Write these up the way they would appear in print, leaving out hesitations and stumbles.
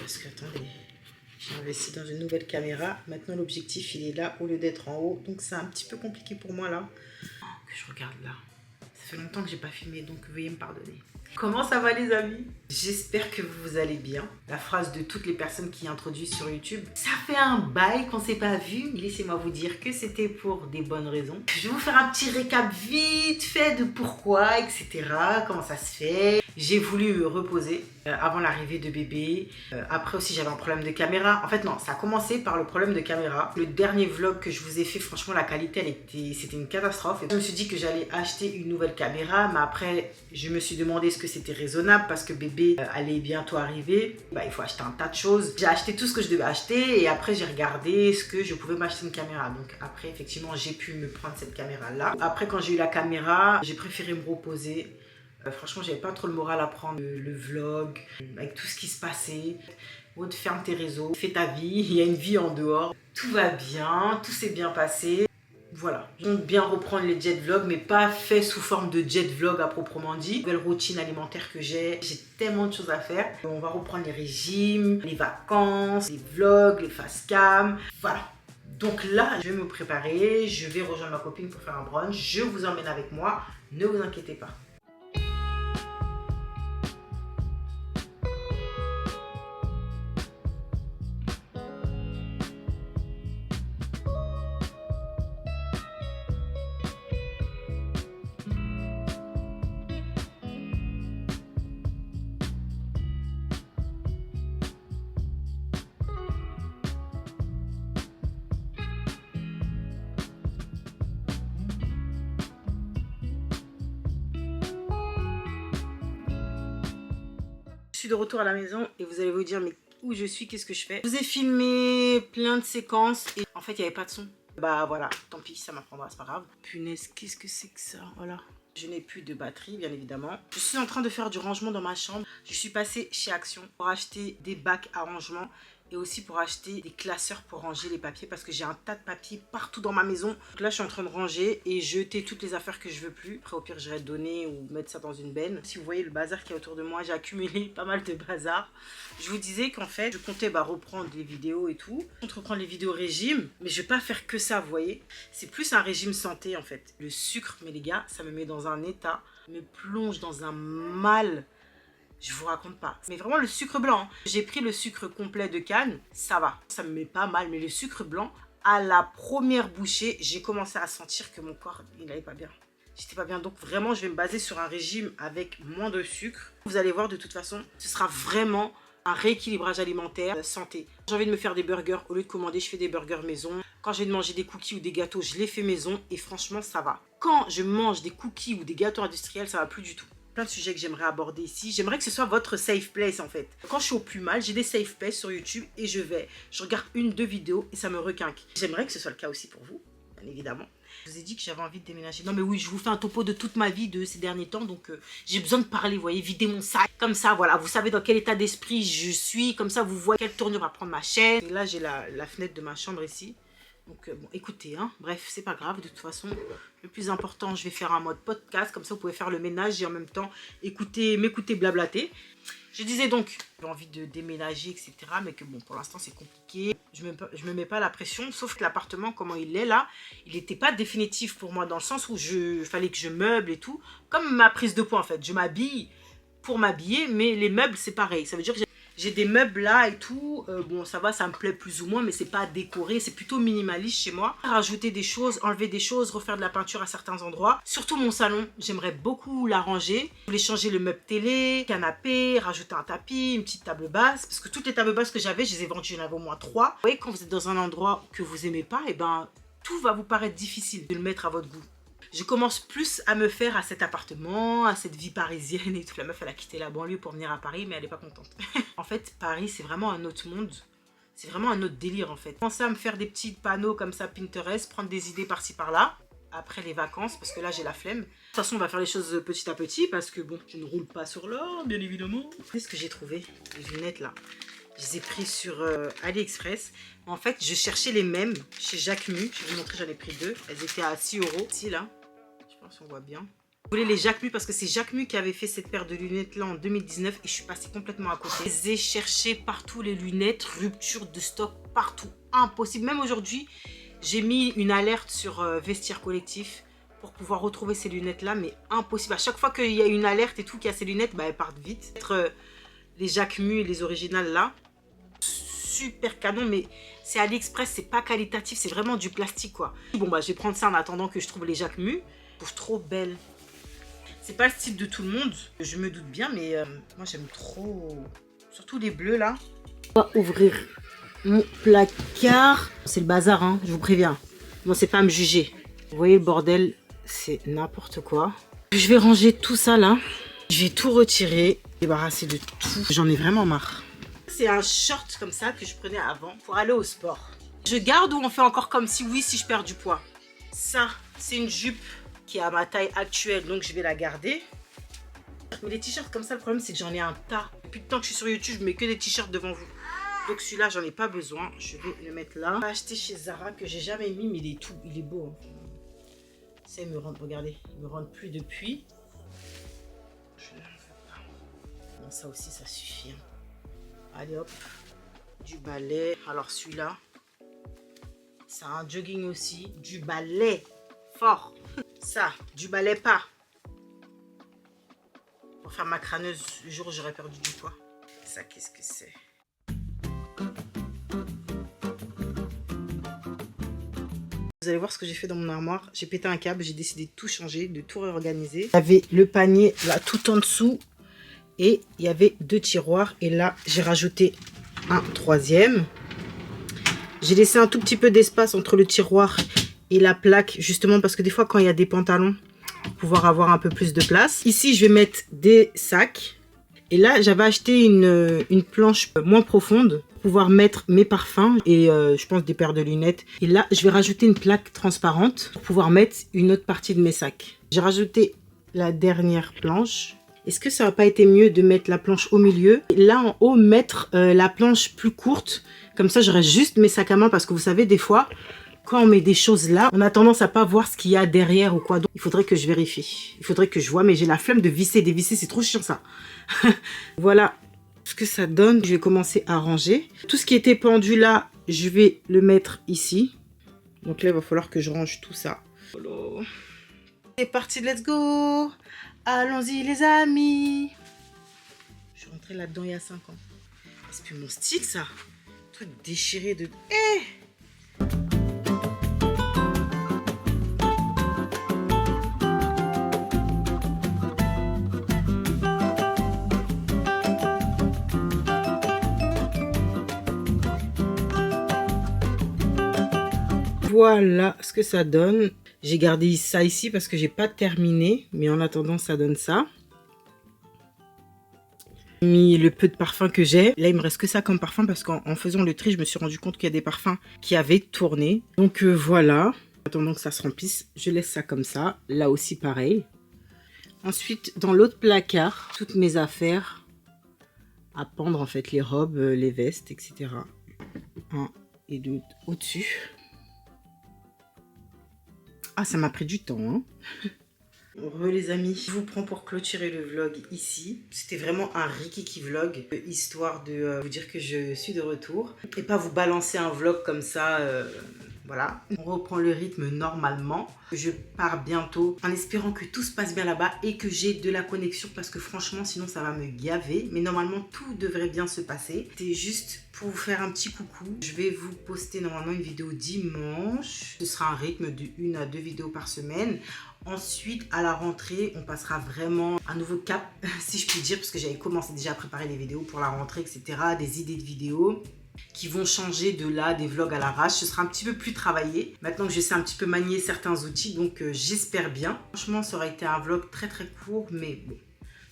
Parce que, attendez, j'ai investi dans une nouvelle caméra. Maintenant, l'objectif, il est là au lieu d'être en haut. Donc, c'est un petit peu compliqué pour moi, là. Que je regarde là. Ça fait longtemps que j'ai pas filmé, donc veuillez me pardonner. Comment ça va les amis? J'espère que vous allez bien. La phrase de toutes les personnes qui introduisent sur YouTube. Ça fait un bail qu'on s'est pas vu. Laissez-moi vous dire que c'était pour des bonnes raisons. Je vais vous faire un petit récap vite fait de pourquoi, etc. Comment ça se fait. J'ai voulu me reposer avant l'arrivée de bébé. Après aussi j'avais un problème de caméra. En fait non, ça a commencé par le problème de caméra. Le dernier vlog que je vous ai fait, franchement la qualité c'était une catastrophe. Et je me suis dit que j'allais acheter une nouvelle caméra. Mais après je me suis demandé ce que c'était raisonnable parce que bébé allait bientôt arriver. Bah, il faut acheter un tas de choses. J'ai acheté tout ce que je devais acheter et après j'ai regardé ce que je pouvais m'acheter une caméra. Donc après effectivement j'ai pu me prendre cette caméra là. Après quand j'ai eu la caméra, j'ai préféré me reposer. Franchement, j'avais pas trop le moral à prendre le vlog, avec tout ce qui se passait. Aude, ferme tes réseaux, fais ta vie, il y a une vie en dehors. Tout va bien, tout s'est bien passé. Voilà, je compte bien reprendre les jet vlogs, mais pas fait sous forme de jet vlog à proprement dit. Nouvelle routine alimentaire que j'ai tellement de choses à faire. On va reprendre les régimes, les vacances, les vlogs, les face cam, voilà. Donc là, je vais me préparer, je vais rejoindre ma copine pour faire un brunch. Je vous emmène avec moi, ne vous inquiétez pas. Je suis de retour à la maison et vous allez vous dire mais où je suis, qu'est-ce que je fais? Je vous ai filmé plein de séquences et en fait il n'y avait pas de son. Bah voilà, tant pis, ça m'apprendra, c'est pas grave. Punaise, qu'est-ce que c'est que ça? Voilà. Je n'ai plus de batterie, bien évidemment. Je suis en train de faire du rangement dans ma chambre. Je suis passée chez Action pour acheter des bacs à rangement et aussi pour acheter des classeurs pour ranger les papiers parce que j'ai un tas de papiers partout dans ma maison. Donc là, je suis en train de ranger et jeter toutes les affaires que je veux plus. Après, au pire, j'irai donner ou mettre ça dans une benne. Si vous voyez le bazar qui est autour de moi, j'ai accumulé pas mal de bazar. Je vous disais qu'en fait, je comptais reprendre les vidéos et tout. Je compte reprendre les vidéos régime, mais je vais pas faire que ça, vous voyez. C'est plus un régime santé, en fait. Le sucre, mais les gars, ça me met dans un état, me plonge dans un mal... Je vous raconte pas. Mais vraiment le sucre blanc. J'ai pris le sucre complet de canne. Ça va. Ça me met pas mal. Mais le sucre blanc, à la première bouchée, j'ai commencé à sentir que mon corps, il n'allait pas bien. J'étais pas bien. Donc vraiment, je vais me baser sur un régime avec moins de sucre. Vous allez voir de toute façon, ce sera vraiment un rééquilibrage alimentaire santé. J'ai envie de me faire des burgers. Au lieu de commander, je fais des burgers maison. Quand j'ai envie de manger des cookies ou des gâteaux, je les fais maison. Et franchement, ça va. Quand je mange des cookies ou des gâteaux industriels, ça va plus du tout. Plein de sujets que j'aimerais aborder ici. J'aimerais que ce soit votre safe place en fait. Quand je suis au plus mal, j'ai des safe places sur YouTube et je regarde une, deux vidéos et ça me requinque. J'aimerais que ce soit le cas aussi pour vous, bien évidemment. Je vous ai dit que j'avais envie de déménager. Non mais oui, je vous fais un topo de toute ma vie de ces derniers temps. Donc j'ai besoin de parler, vous voyez, vider mon sac. Comme ça, voilà, vous savez dans quel état d'esprit je suis. Comme ça, vous voyez quelle tournure va prendre ma chaîne. Et là, j'ai la fenêtre de ma chambre ici. Donc bon, écoutez, hein, bref, c'est pas grave, de toute façon, le plus important, je vais faire un mode podcast, comme ça vous pouvez faire le ménage et en même temps m'écouter blablater. Je disais donc, j'ai envie de déménager, etc. Mais que bon, pour l'instant, c'est compliqué. Je me mets pas la pression, sauf que l'appartement, comment il est là, il n'était pas définitif pour moi, dans le sens où fallait que je meuble et tout. Comme ma prise de poids, en fait. Je m'habille pour m'habiller, mais les meubles, c'est pareil. Ça veut dire que j'ai des meubles là et tout, bon ça va, ça me plaît plus ou moins, mais c'est pas décoré, c'est plutôt minimaliste chez moi. Rajouter des choses, enlever des choses, refaire de la peinture à certains endroits. Surtout mon salon, j'aimerais beaucoup l'arranger. Je voulais changer le meuble télé, canapé, rajouter un tapis, une petite table basse, parce que toutes les tables basses que j'avais, je les ai vendues, j'en avais au moins 3. Vous voyez, quand vous êtes dans un endroit que vous aimez pas, et ben tout va vous paraître difficile de le mettre à votre goût. Je commence plus à me faire à cet appartement, à cette vie parisienne et tout. La meuf, elle a quitté la banlieue pour venir à Paris, mais elle n'est pas contente. En fait, Paris, c'est vraiment un autre monde. C'est vraiment un autre délire, en fait. Je commence à me faire des petits panneaux comme ça, Pinterest, prendre des idées par-ci, par-là. Après les vacances, parce que là, j'ai la flemme. De toute façon, on va faire les choses petit à petit, parce que bon, je ne roule pas sur l'or, bien évidemment. Qu'est-ce que j'ai trouvé? Les lunettes, là. Je les ai pris sur AliExpress. En fait, je cherchais les mêmes chez Jacquemus. Je vais vous montrer, j'en ai pris 2. Elles étaient à 6 €. Ici, là. Je pense qu'on voit bien. Je voulais les Jacquemus parce que c'est Jacquemus qui avait fait cette paire de lunettes là en 2019 et je suis passée complètement à côté. Je les ai cherchées partout les lunettes, rupture de stock partout, impossible. Même aujourd'hui, j'ai mis une alerte sur Vestiaire Collectif pour pouvoir retrouver ces lunettes là, mais impossible. À chaque fois qu'il y a une alerte et tout qui a ces lunettes, bah elles partent vite. Les Jacquemus et les originales là, super canon, mais c'est AliExpress, c'est pas qualitatif, c'est vraiment du plastique quoi. Bon bah je vais prendre ça en attendant que je trouve les Jacquemus. Je trouve trop belle. C'est pas le style de tout le monde, je me doute bien, mais moi j'aime trop. Surtout les bleus là. On va ouvrir mon placard. C'est le bazar, hein, je vous préviens. Bon, c'est pas à me juger. Vous voyez le bordel, c'est n'importe quoi. Je vais ranger tout ça là. Je vais tout retirer, débarrasser de tout. J'en ai vraiment marre. C'est un short comme ça que je prenais avant pour aller au sport. Je garde ou on fait encore comme si oui, si je perds du poids. Ça, c'est une jupe qui est à ma taille actuelle, donc je vais la garder. Mais les t-shirts comme ça, le problème c'est que j'en ai un tas. Depuis le temps que je suis sur YouTube, je mets que des t-shirts devant vous. Donc celui-là, j'en ai pas besoin. Je vais le mettre là. Je vais acheter chez Zara que j'ai jamais mis, mais il est beau. Hein. Ça, il me rentre, regardez, il me rentre plus depuis. Je ne veux pas. Non, ça aussi, ça suffit. Hein. Allez hop, du balai. Alors celui-là, c'est un jogging aussi. Du balai fort. Ça, du balai pas. Pour faire ma crâneuse le jour où j'aurais perdu du poids. Ça, qu'est-ce que c'est? Vous allez voir ce que j'ai fait dans mon armoire. J'ai pété un câble, j'ai décidé de tout changer, de tout réorganiser. Il y avait le panier là tout en dessous. Et il y avait 2 tiroirs. Et là, j'ai rajouté un 3e. J'ai laissé un tout petit peu d'espace entre le tiroir et la plaque. Justement parce que des fois, quand il y a des pantalons, pour pouvoir avoir un peu plus de place. Ici, je vais mettre des sacs. Et là, j'avais acheté une planche moins profonde pour pouvoir mettre mes parfums et je pense des paires de lunettes. Et là, je vais rajouter une plaque transparente pour pouvoir mettre une autre partie de mes sacs. J'ai rajouté la dernière planche. Est-ce que ça n'a pas été mieux de mettre la planche au milieu? Et là, en haut, mettre la planche plus courte. Comme ça, j'aurai juste mes sacs à main parce que vous savez, des fois, quand on met des choses là, on a tendance à pas voir ce qu'il y a derrière ou quoi. Donc, il faudrait que je vérifie. Il faudrait que je vois, mais j'ai la flemme de visser. Dévisser, c'est trop chiant ça. Voilà ce que ça donne. Je vais commencer à ranger. Tout ce qui était pendu là, je vais le mettre ici. Donc là, il va falloir que je range tout ça. Voilà. C'est parti, let's go. Allons-y les amis. Je suis rentrée là-dedans il y a 5 ans. C'est plus mon style ça. Truc déchiré de... Voilà ce que ça donne. J'ai gardé ça ici parce que j'ai pas terminé. Mais en attendant, ça donne ça. J'ai mis le peu de parfum que j'ai. Là, il me reste que ça comme parfum parce qu'en faisant le tri, je me suis rendu compte qu'il y a des parfums qui avaient tourné. Donc voilà. En attendant que ça se remplisse, je laisse ça comme ça. Là aussi, pareil. Ensuite, dans l'autre placard, toutes mes affaires à pendre, en fait, les robes, les vestes, etc. Un et deux au-dessus. Ah, ça m'a pris du temps, hein. Les amis, je vous prends pour clôturer le vlog ici. C'était vraiment un rikiki vlog, histoire de vous dire que je suis de retour. Et pas vous balancer un vlog comme ça, voilà. On reprend le rythme normalement. Je pars bientôt en espérant que tout se passe bien là-bas et que j'ai de la connexion parce que franchement, sinon ça va me gaver. Mais normalement, tout devrait bien se passer. C'était juste pour vous faire un petit coucou. Je vais vous poster normalement une vidéo dimanche. Ce sera un rythme de 1 à 2 vidéos par semaine. Ensuite, à la rentrée, on passera vraiment un nouveau cap, si je puis dire, parce que j'avais commencé déjà à préparer les vidéos pour la rentrée, etc. Des idées de vidéos qui vont changer de là, des vlogs à l'arrache. Ce sera un petit peu plus travaillé. Maintenant que je sais un petit peu manier certains outils, donc j'espère bien. Franchement, ça aurait été un vlog très très court, mais bon.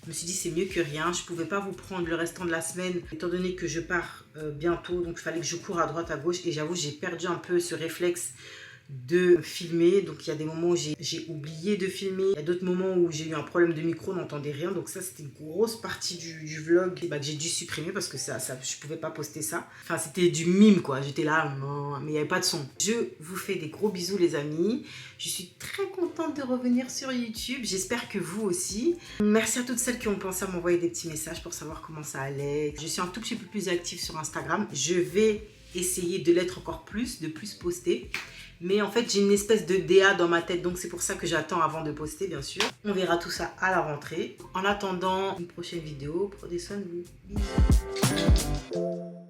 Je me suis dit c'est mieux que rien. Je ne pouvais pas vous prendre le restant de la semaine, étant donné que je pars bientôt. Donc il fallait que je cours à droite, à gauche. Et j'avoue, j'ai perdu un peu ce réflexe de filmer. Donc il y a des moments où j'ai oublié de filmer. Il y a d'autres moments où j'ai eu un problème de micro, on n'entendait rien. Donc ça, c'était une grosse partie du vlog que j'ai dû supprimer parce que je pouvais pas poster ça. Enfin, c'était du mime quoi. J'étais là, mais il n'y avait pas de son. Je vous fais des gros bisous les amis. Je suis très contente de revenir sur YouTube. J'espère que vous aussi. Merci à toutes celles qui ont pensé à m'envoyer des petits messages pour savoir comment ça allait. Je suis un tout petit peu plus active sur Instagram. Je vais essayer de l'être encore plus, de plus poster. Mais en fait, j'ai une espèce de DA dans ma tête, donc c'est pour ça que j'attends avant de poster, bien sûr. On verra tout ça à la rentrée. En attendant une prochaine vidéo, prenez soin de vous. Bisous.